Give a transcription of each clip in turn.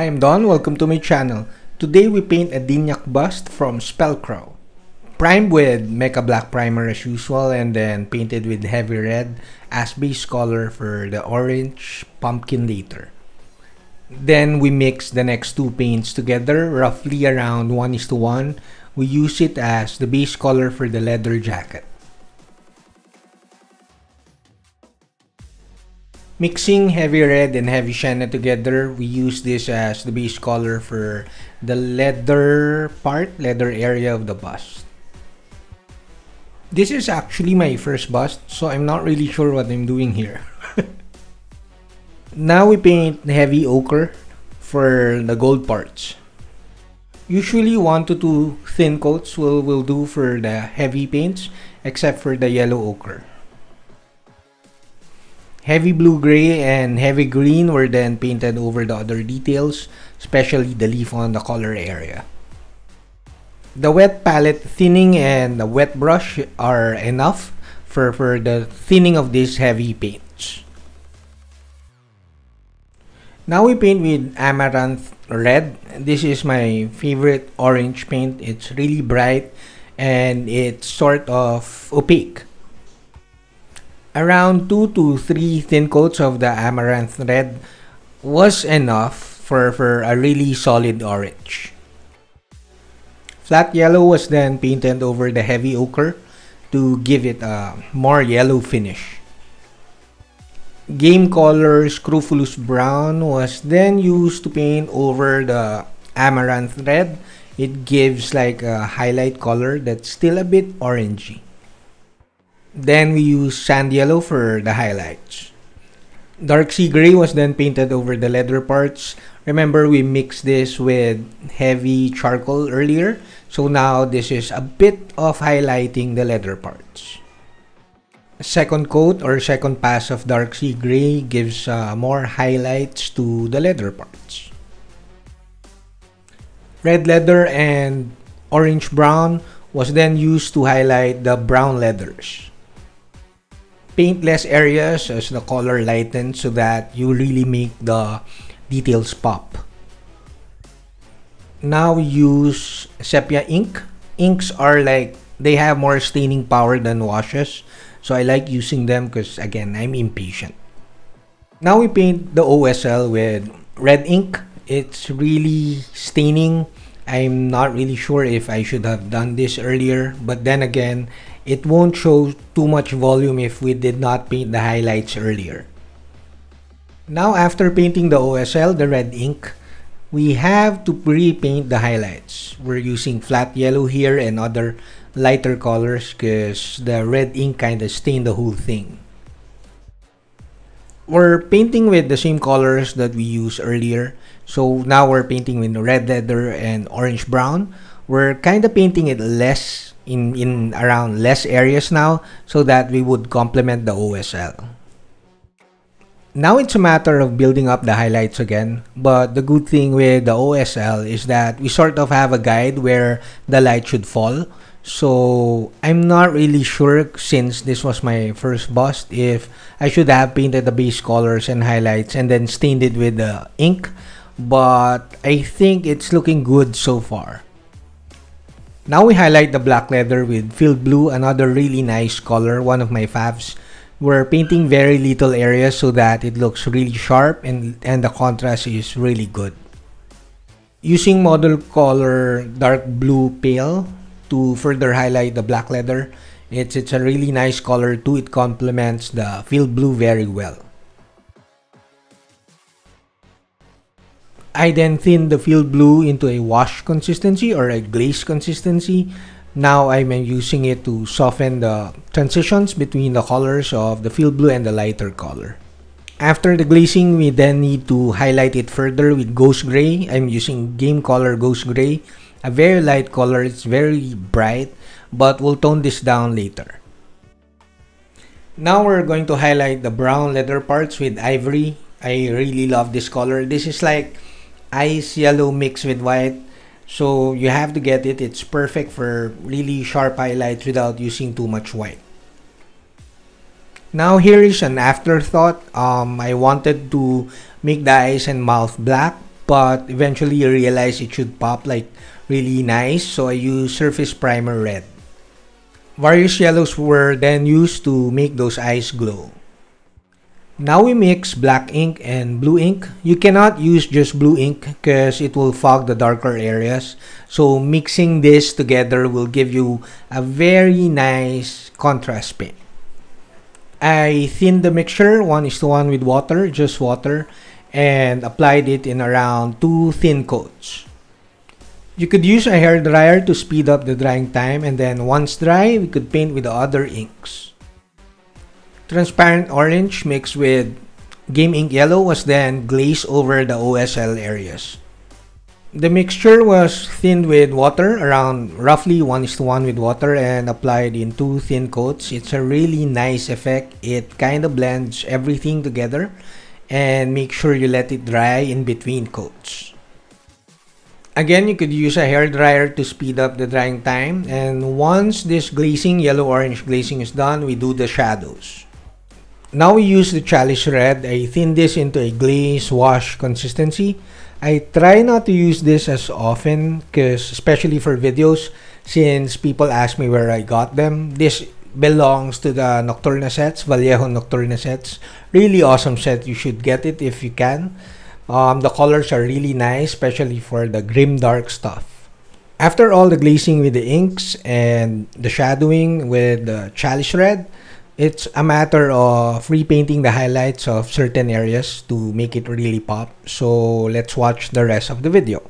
I'm Don, welcome to my channel. Today we paint a Dyniaq Bust from Spellcrow. Primed with Mecha Black primer as usual and then painted with heavy red as base color for the orange pumpkin later. Then we mix the next two paints together roughly around 1:1. We use it as the base color for the leather jacket. Mixing heavy red and heavy sienna together, we use this as the base color for the leather area of the bust. This is actually my first bust, so I'm not really sure what I'm doing here. Now we paint heavy ochre for the gold parts. Usually 1 to 2 thin coats will do for the heavy paints, except for the yellow ochre. Heavy blue-gray and heavy green were then painted over the other details, especially the leaf on the collar area. The wet palette thinning and the wet brush are enough for the thinning of these heavy paints. Now we paint with amaranth red. This is my favorite orange paint. It's really bright and it's sort of opaque. Around 2 to 3 thin coats of the amaranth red was enough for a really solid orange. Flat yellow was then painted over the heavy ochre to give it a more yellow finish. Game color scrofulous brown was then used to paint over the amaranth red. It gives like a highlight color that's still a bit orangey. Then we use sand yellow for the highlights. Dark sea gray was then painted over the leather parts. Remember, we mixed this with heavy charcoal earlier, so now this is a bit of highlighting the leather parts. A second coat or second pass of dark sea gray gives more highlights to the leather parts. Red leather and orange brown was then used to highlight the brown leathers. Paint less areas as the color lightens so that you really make the details pop. Now we use sepia ink. Inks are like, they have more staining power than washes, so I like using them because again, I'm impatient. Now we paint the OSL with red ink. It's really staining. I'm not really sure if I should have done this earlier, but then again, it won't show too much volume if we did not paint the highlights earlier. Now after painting the OSL, the red ink, we have to pre-paint the highlights. We're using flat yellow here and other lighter colors because the red ink kind of stained the whole thing. We're painting with the same colors that we used earlier. So now we're painting with red leather and orange brown. We're kind of painting it less in around less areas now so that we would complement the OSL. Now it's a matter of building up the highlights again, but the good thing with the OSL is that we sort of have a guide where the light should fall. So I'm not really sure, since this was my first bust, if I should have painted the base colors and highlights and then stained it with the ink, but I think it's looking good so far. Now we highlight the black leather with field blue, another really nice color, one of my faves. We're painting very little areas so that it looks really sharp and the contrast is really good. Using model color dark blue pale to further highlight the black leather, it's a really nice color too. It complements the field blue very well. I then thinned the field blue into a wash consistency or a glaze consistency. Now I'm using it to soften the transitions between the colors of the field blue and the lighter color. After the glazing, we then need to highlight it further with ghost gray. I'm using game color ghost gray, a very light color. It's very bright, but we'll tone this down later. Now we're going to highlight the brown leather parts with ivory. I really love this color. This is like ice yellow mixed with white, so you have to get it. It's perfect for really sharp highlights without using too much white. Now here is an afterthought. I wanted to make the eyes and mouth black. but eventually you realize it should pop like really nice, so I use Surface Primer Red. Various yellows were then used to make those eyes glow. Now we mix black ink and blue ink. You cannot use just blue ink because it will fog the darker areas. So mixing this together will give you a very nice contrast paint. I thinned the mixture 1:1 with water, just water, and applied it in around 2 thin coats. You could use a hair dryer to speed up the drying time, and then once dry, we could paint with the other inks. Transparent orange mixed with game ink yellow was then glazed over the OSL areas. The mixture was thinned with water, around roughly 1:1 with water, and applied in 2 thin coats. It's a really nice effect. It kind of blends everything together, and make sure you let it dry in between coats. Again, you could use a hair dryer to speed up the drying time, and once this glazing, yellow-orange glazing is done, we do the shadows. Now we use the Chalice Red. I thin this into a glaze wash consistency. I try not to use this as often, because especially for videos, since people ask me where I got them. This belongs to the Nocturna sets, Vallejo Nocturna sets. Really awesome set. You should get it if you can. The colors are really nice, especially for the grim dark stuff. After all the glazing with the inks and the shadowing with the Chalice Red, it's a matter of repainting the highlights of certain areas to make it really pop. So let's watch the rest of the video.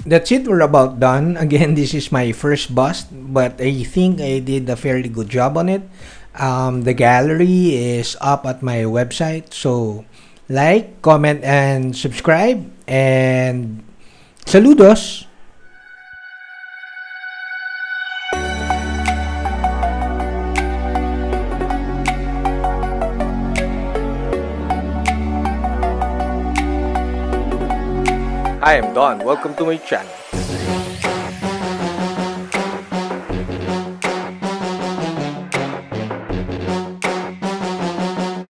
That's it, we're about done. Again, this is my first bust, but I think I did a fairly good job on it. The gallery is up at my website, so like, comment, and subscribe, and saludos! I am Don. Welcome to my channel.